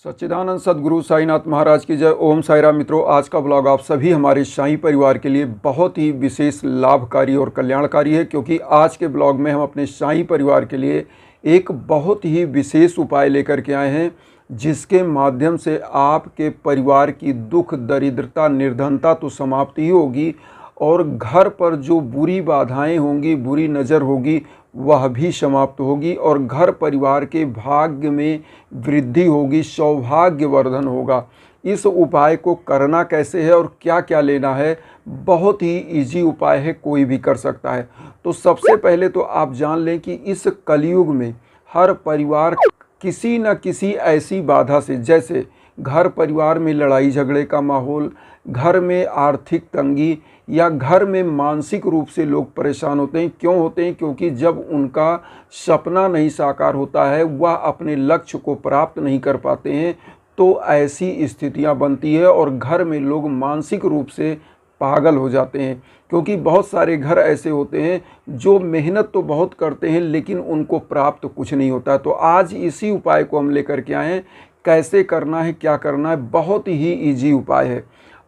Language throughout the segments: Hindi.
सच्चिदानंद सद्गुरु साईनाथ महाराज की जय। ओम साईराम। मित्रों, आज का ब्लॉग आप सभी हमारे शाही परिवार के लिए बहुत ही विशेष लाभकारी और कल्याणकारी है, क्योंकि आज के ब्लॉग में हम अपने शाही परिवार के लिए एक बहुत ही विशेष उपाय लेकर के आए हैं, जिसके माध्यम से आपके परिवार की दुख दरिद्रता निर्धनता तो समाप्त ही होगी और घर पर जो बुरी बाधाएं होंगी, बुरी नज़र होगी, वह भी समाप्त होगी और घर परिवार के भाग्य में वृद्धि होगी, सौभाग्यवर्धन होगा। इस उपाय को करना कैसे है और क्या क्या लेना है, बहुत ही इजी उपाय है, कोई भी कर सकता है। तो सबसे पहले तो आप जान लें कि इस कलयुग में हर परिवार किसी न किसी ऐसी बाधा से, जैसे घर परिवार में लड़ाई झगड़े का माहौल, घर में आर्थिक तंगी या घर में मानसिक रूप से लोग परेशान होते हैं। क्यों होते हैं? क्योंकि जब उनका सपना नहीं साकार होता है, वह अपने लक्ष्य को प्राप्त नहीं कर पाते हैं, तो ऐसी स्थितियां बनती है और घर में लोग मानसिक रूप से पागल हो जाते हैं। क्योंकि बहुत सारे घर ऐसे होते हैं जो मेहनत तो बहुत करते हैं लेकिन उनको प्राप्त कुछ नहीं होता। तो आज इसी उपाय को हम लेकर के आए हैं। कैसे करना है, क्या करना है, बहुत ही इजी उपाय है।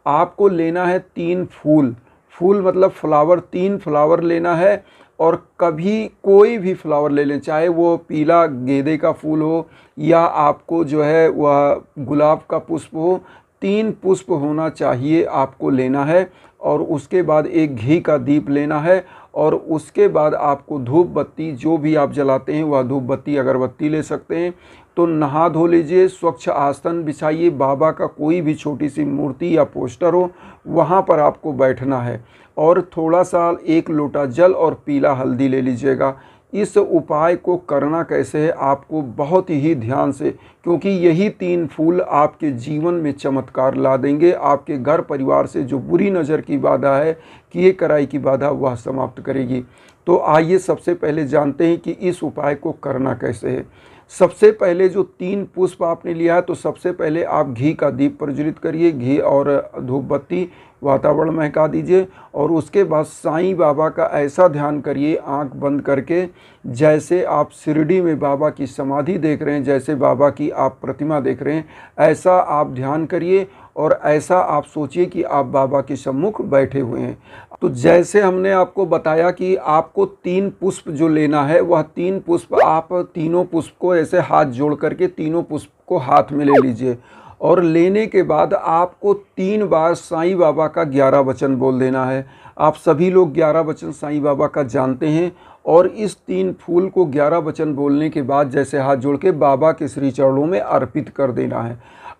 आपको लेना है 3 फूल। फूल मतलब फ्लावर, 3 फ्लावर लेना है और कभी कोई भी फ्लावर ले लें, चाहे वो पीला गेंदे का फूल हो या आपको जो है वह गुलाब का पुष्प हो। 3 पुष्प होना चाहिए, आपको लेना है। और उसके बाद एक घी का दीप लेना है और उसके बाद आपको धूप बत्ती, जो भी आप जलाते हैं वह धूप बत्ती अगरबत्ती ले सकते हैं। तो नहा धो लीजिए, स्वच्छ आसन बिछाइए, बाबा का कोई भी छोटी सी मूर्ति या पोस्टर हो वहाँ पर आपको बैठना है और थोड़ा सा 1 लोटा जल और पीला हल्दी ले लीजिएगा। इस उपाय को करना कैसे है, आपको बहुत ही ध्यान से, क्योंकि यही 3 फूल आपके जीवन में चमत्कार ला देंगे। आपके घर परिवार से जो बुरी नज़र की बाधा है, किए कराई की बाधा, वह समाप्त करेगी। तो आइए सबसे पहले जानते हैं कि इस उपाय को करना कैसे है। सबसे पहले जो 3 पुष्प आपने लिया है, तो सबसे पहले आप घी का दीप प्रज्वलित करिए, घी और धूप बत्ती, वातावरण महका दीजिए। और उसके बाद साईं बाबा का ऐसा ध्यान करिए आंख बंद करके, जैसे आप शिरडी में बाबा की समाधि देख रहे हैं, जैसे बाबा की आप प्रतिमा देख रहे हैं, ऐसा आप ध्यान करिए और ऐसा आप सोचिए कि आप बाबा के सम्मुख बैठे हुए हैं। तो जैसे हमने आपको बताया कि आपको 3 पुष्प जो लेना है, वह 3 पुष्प, आप तीनों पुष्प को ऐसे हाथ जोड़ करके तीनों पुष्प को हाथ में ले लीजिए और लेने के बाद आपको 3 बार साईं बाबा का 11 वचन बोल देना है। आप सभी लोग 11 वचन साईं बाबा का जानते हैं और इस 3 फूल को 11 वचन बोलने के बाद जैसे हाथ जोड़ के बाबा के श्री चरणों में अर्पित कर देना है।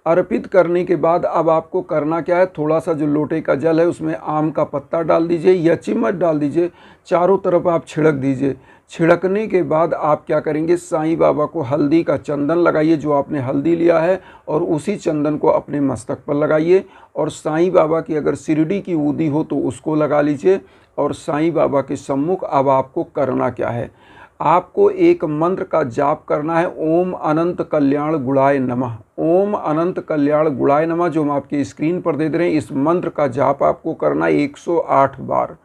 अर्पित करने के बाद अब आपको करना क्या है, थोड़ा सा जो लोटे का जल है उसमें आम का पत्ता डाल दीजिए या चम्मच डाल दीजिए, चारों तरफ आप छिड़क दीजिए। छिड़कने के बाद आप क्या करेंगे, साईं बाबा को हल्दी का चंदन लगाइए, जो आपने हल्दी लिया है, और उसी चंदन को अपने मस्तक पर लगाइए। और साईं बाबा की अगर शिरडी की ऊदी हो तो उसको लगा लीजिए। और साईं बाबा के सम्मुख अब आपको करना क्या है, आपको एक मंत्र का जाप करना है, ओम अनंत कल्याण गुणाय नमः। ओम अनंत कल्याण गुणाय नमः, जो हम आपकी स्क्रीन पर दे रहे हैं, इस मंत्र का जाप आपको करना है 108 बार।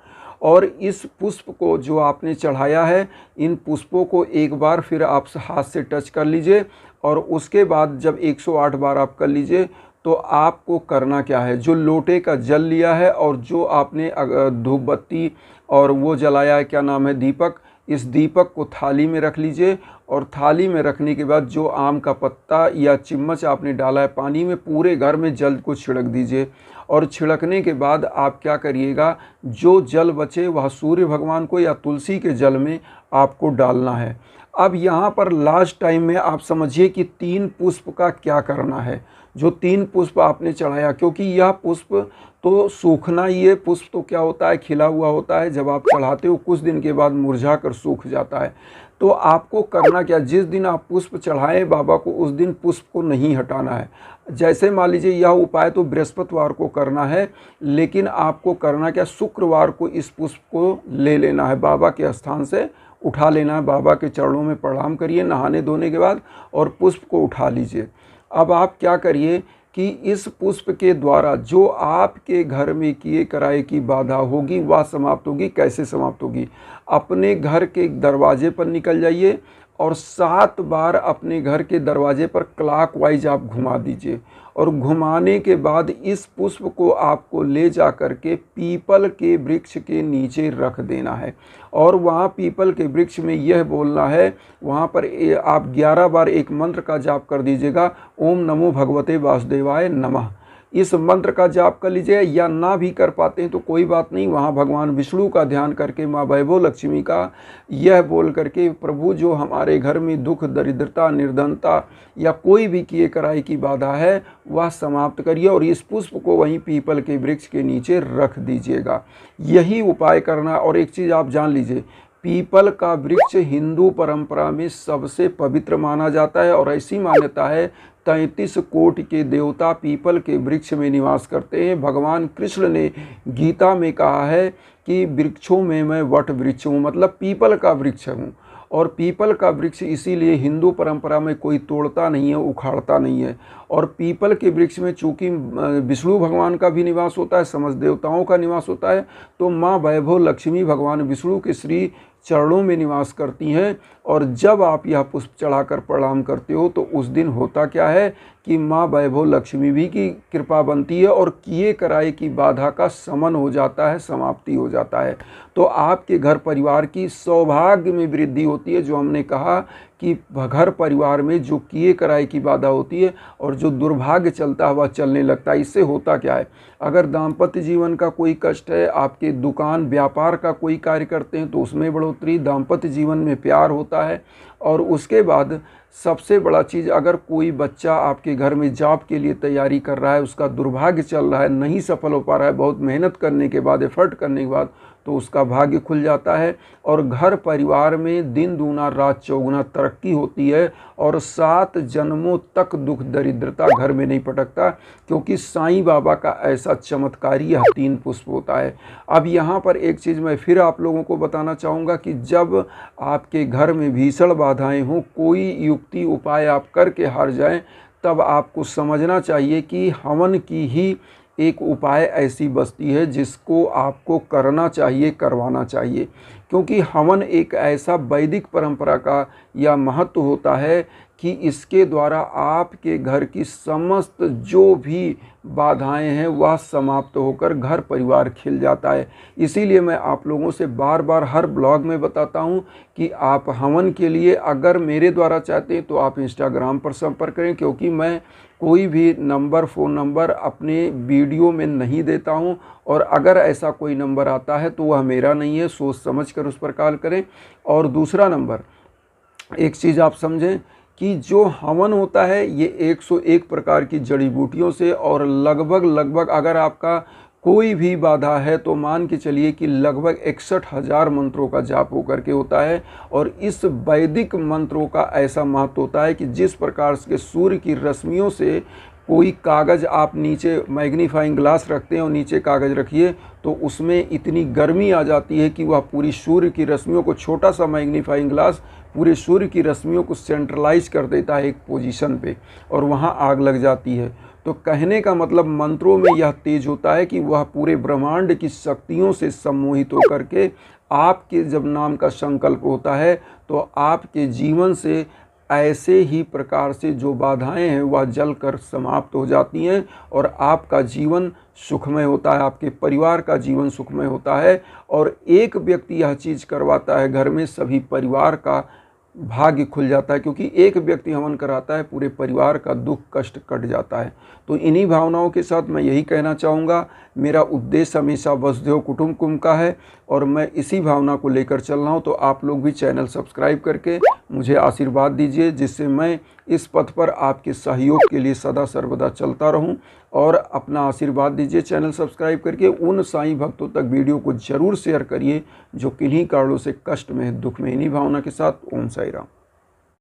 और इस पुष्प को जो आपने चढ़ाया है, इन पुष्पों को एक बार फिर आप हाथ से टच कर लीजिए। और उसके बाद जब 108 बार आप कर लीजिए, तो आपको करना क्या है, जो लोटे का जल लिया है और जो आपने धूप बत्ती और वो जलाया है, क्या नाम है, दीपक, इस दीपक को थाली में रख लीजिए। और थाली में रखने के बाद जो आम का पत्ता या चम्मच आपने डाला है पानी में, पूरे घर में जल को छिड़क दीजिए। और छिड़कने के बाद आप क्या करिएगा, जो जल बचे वह सूर्य भगवान को या तुलसी के जल में आपको डालना है। अब यहाँ पर लास्ट टाइम में आप समझिए कि 3 पुष्प का क्या करना है। जो 3 पुष्प आपने चढ़ाया, क्योंकि यह पुष्प तो सूखना ही है, पुष्प तो क्या होता है, खिला हुआ होता है, जब आप चढ़ाते हो कुछ दिन के बाद मुरझा कर सूख जाता है। तो आपको करना क्या, जिस दिन आप पुष्प चढ़ाएं बाबा को, उस दिन पुष्प को नहीं हटाना है। जैसे मान लीजिए यह उपाय तो बृहस्पतिवार को करना है, लेकिन आपको करना क्या, शुक्रवार को इस पुष्प को ले लेना है, बाबा के स्थान से उठा लेना है, बाबा के चरणों में प्रणाम करिए नहाने धोने के बाद और पुष्प को उठा लीजिए। अब आप क्या करिए कि इस पुष्प के द्वारा जो आपके घर में किए कराए की बाधा होगी वह समाप्त होगी। कैसे समाप्त होगी, अपने घर के दरवाजे पर निकल जाइए और 7 बार अपने घर के दरवाजे पर क्लॉकवाइज आप घुमा दीजिए। और घुमाने के बाद इस पुष्प को आपको ले जा कर के पीपल के वृक्ष के नीचे रख देना है। और वहाँ पीपल के वृक्ष में यह बोलना है, वहाँ पर आप 11 बार एक मंत्र का जाप कर दीजिएगा, ओम नमो भगवते वासुदेवाय नमः। इस मंत्र का जाप कर लीजिए, या ना भी कर पाते हैं तो कोई बात नहीं, वहाँ भगवान विष्णु का ध्यान करके माँ वैभव लक्ष्मी का यह बोल करके, प्रभु जो हमारे घर में दुख, दरिद्रता, निर्धनता या कोई भी किए कराई की बाधा है वह समाप्त करिए, और इस पुष्प को वहीं पीपल के वृक्ष के नीचे रख दीजिएगा। यही उपाय करना। और एक चीज़ आप जान लीजिए, पीपल का वृक्ष हिंदू परंपरा में सबसे पवित्र माना जाता है, और ऐसी मान्यता है 33 कोटि के देवता पीपल के वृक्ष में निवास करते हैं। भगवान कृष्ण ने गीता में कहा है कि वृक्षों में मैं वट वृक्ष हूँ, मतलब पीपल का वृक्ष हूँ। और पीपल का वृक्ष इसीलिए हिंदू परंपरा में कोई तोड़ता नहीं है, उखाड़ता नहीं है। और पीपल के वृक्ष में चूंकि विष्णु भगवान का भी निवास होता है, समस्त देवताओं का निवास होता है, तो माँ वैभव लक्ष्मी भगवान विष्णु के श्री चरणों में निवास करती हैं। और जब आप यह पुष्प चढ़ाकर प्रणाम करते हो तो उस दिन होता क्या है कि माँ वैभव लक्ष्मी भी की कृपा बनती है, और किए कराए की बाधा का शमन हो जाता है, समाप्ति हो जाता है। तो आपके घर परिवार की सौभाग्य में वृद्धि होती है। जो हमने कहा कि घर परिवार में जो किए कराए की बाधा होती है और जो दुर्भाग्य चलता है वह चलने लगता है। इससे होता क्या है, अगर दाम्पत्य जीवन का कोई कष्ट है, आपके दुकान व्यापार का कोई कार्य करते हैं तो उसमें बढ़ोतरी, दाम्पत्य जीवन में प्यार होता है। और उसके बाद सबसे बड़ा चीज़, अगर कोई बच्चा आपके घर में जॉब के लिए तैयारी कर रहा है, उसका दुर्भाग्य चल रहा है, नहीं सफल हो पा रहा है, बहुत मेहनत करने के बाद, एफर्ट करने के बाद, तो उसका भाग्य खुल जाता है। और घर परिवार में दिन दूना रात चौगुना तरक्की होती है, और 7 जन्मों तक दुख दरिद्रता घर में नहीं पटकता, क्योंकि साईं बाबा का ऐसा चमत्कारी यह 3 पुष्प होता है। अब यहाँ पर एक चीज़ मैं फिर आप लोगों को बताना चाहूँगा कि जब आपके घर में भीषण बाधाएं हों, कोई युक्ति उपाय आप करके हार जाएं, तब आपको समझना चाहिए कि हवन की ही एक उपाय ऐसी बस्ती है जिसको आपको करना चाहिए, करवाना चाहिए। क्योंकि हवन एक ऐसा वैदिक परंपरा का या महत्व होता है कि इसके द्वारा आपके घर की समस्त जो भी बाधाएं हैं वह समाप्त होकर घर परिवार खिल जाता है। इसीलिए मैं आप लोगों से बार बार हर ब्लॉग में बताता हूं कि आप हवन के लिए अगर मेरे द्वारा चाहते हैं तो आप इंस्टाग्राम पर संपर्क करें, क्योंकि मैं कोई भी नंबर, फ़ोन नंबर अपने वीडियो में नहीं देता हूं। और अगर ऐसा कोई नंबर आता है तो वह मेरा नहीं है, सोच समझ कर उस पर कॉल करें। और दूसरा नंबर, एक चीज़ आप समझें कि जो हवन होता है ये 101 प्रकार की जड़ी बूटियों से, और लगभग अगर आपका कोई भी बाधा है तो मान के चलिए कि लगभग 61,000 मंत्रों का जाप होकर के होता है। और इस वैदिक मंत्रों का ऐसा महत्व होता है कि जिस प्रकार से सूर्य की रश्मियों से कोई कागज़ आप नीचे मैग्नीफाइंग ग्लास रखते हैं और नीचे कागज़ रखिए तो उसमें इतनी गर्मी आ जाती है कि वह पूरी सूर्य की रश्मियों को, छोटा सा मैग्नीफाइंग ग्लास पूरे सूर्य की रश्मियों को सेंट्रलाइज कर देता है एक पोजीशन पे, और वहाँ आग लग जाती है। तो कहने का मतलब मंत्रों में यह तेज होता है कि वह पूरे ब्रह्मांड की शक्तियों से सम्मोहित होकर के आपके जब नाम का संकल्प होता है तो आपके जीवन से ऐसे ही प्रकार से जो बाधाएं हैं वह जलकर समाप्त हो जाती हैं, और आपका जीवन सुखमय होता है, आपके परिवार का जीवन सुखमय होता है। और एक व्यक्ति यह चीज़ करवाता है, घर में सभी परिवार का भाग्य खुल जाता है, क्योंकि एक व्यक्ति हवन कराता है, पूरे परिवार का दुख कष्ट कट जाता है। तो इन्हीं भावनाओं के साथ मैं यही कहना चाहूँगा, मेरा उद्देश्य हमेशा वसुधैव कुटुंबकम का है और मैं इसी भावना को लेकर चल रहा हूँ। तो आप लोग भी चैनल सब्सक्राइब करके मुझे आशीर्वाद दीजिए, जिससे मैं इस पथ पर आपके सहयोग के लिए सदा सर्वदा चलता रहूं। और अपना आशीर्वाद दीजिए चैनल सब्सक्राइब करके। उन साईं भक्तों तक वीडियो को जरूर शेयर करिए जो किन्हीं कारणों से कष्ट में, दुख में। इन्हीं भावना के साथ ओम साई राम।